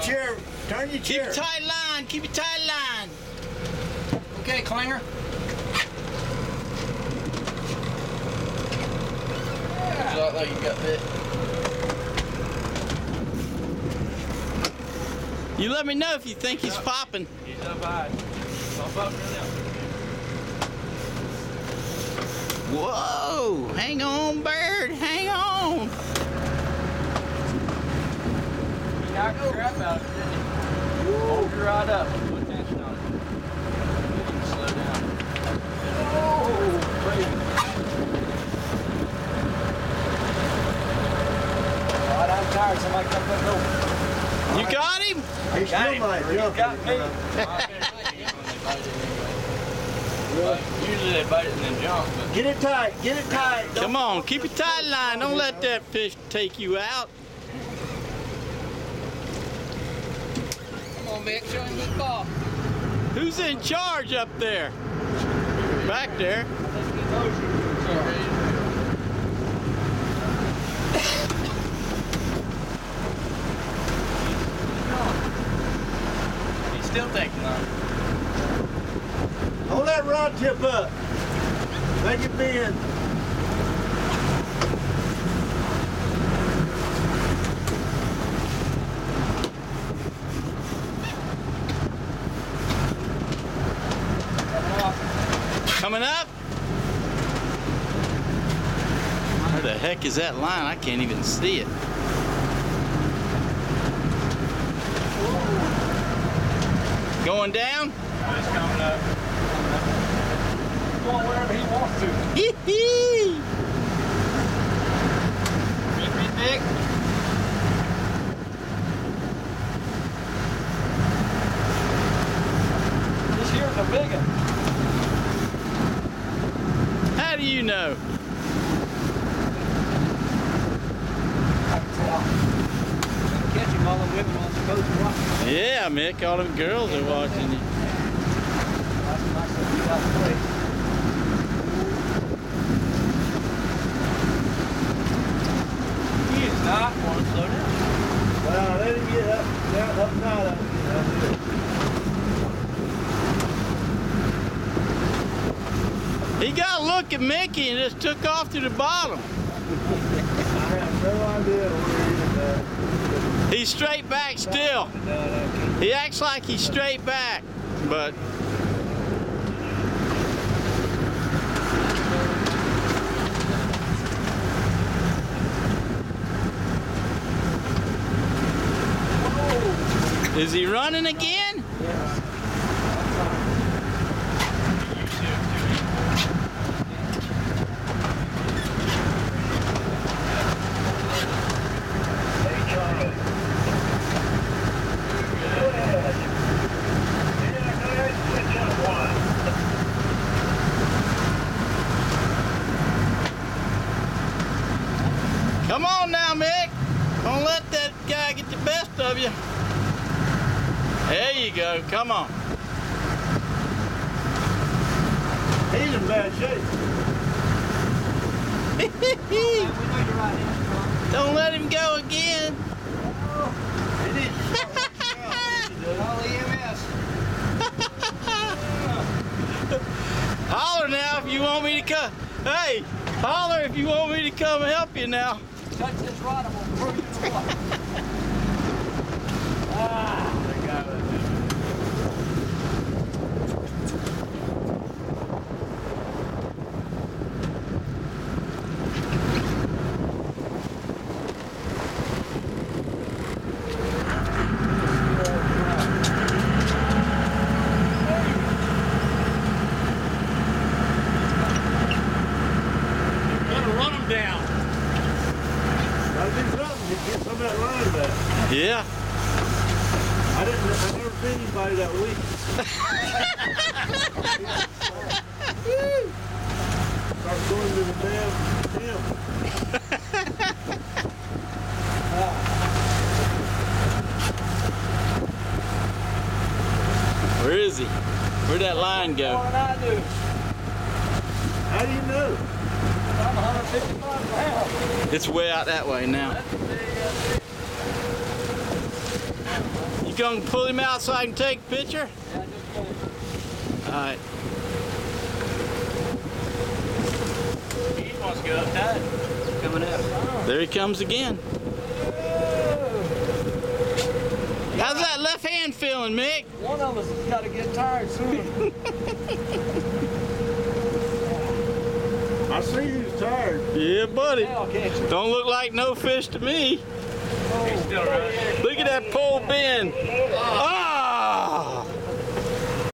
chair. Turn your chair. Keep a tight line. Keep a tight line. Okay, Klinger. You look like you got bit. You let me know if you think he's popping. He's up high. Pop up right now. Whoa! Hang on, bird. Hang on. He knocked the crap out of it, didn't he? Hold your rod up. Put tension on it. You can slow down. Oh, baby. All right, I'm tired. Somebody come put it over. You got him? He's still not jumping. Got me. Usually they bite it and then jump. But Get it tight. Get it tight. Come on, keep a tight line. Don't let that fish take you out. come on, Mick. Show him the ball. Who's in charge up there? Back there. He's still taking on. Hold that rod tip up. Make it bend. Coming up. Where the heck is that line? I can't even see it. Going down? He's coming up. He's going wherever he wants to. Hee-hee! Keep it, Mick. This here's a big one. How do you know? Catch him, all the women on the coast watching. Yeah, Mick, all them girls are watching you. He is not going to slow down. Well, let him get up tight up. That's it. He got a look at Mickey and just took off to the bottom. I have no idea where he is at. He's straight back still. He acts like he's straight back, but is he running again? Come on now, Mick. Don't let that guy get the best of you. There you go. Come on. He's in bad shape. Don't let him go again. He needs to Call EMS. Holler now if you want me to come. Hey, holler if you want me to come help you now. Touch this rod, I'm going to throw you in the water. they got it. Down. Gotta do something to get some of that line back. Yeah. I never seen anybody that weak. Start going to the damn gym. Where is he? Where'd that line go? What did I do? How do you know? I'm 155 pounds. It's way out that way now. That's a big, You gonna pull him out so I can take a picture? Yeah, just pull it. All right. He wants to go up tight. Coming up. There he comes again. How's that left hand feeling, Mick? One of us has got to get tired soon. I see he's tired. Yeah, buddy. Now, can't you? Don't look like no fish to me. He's still running. Look at that pole bend. Ah!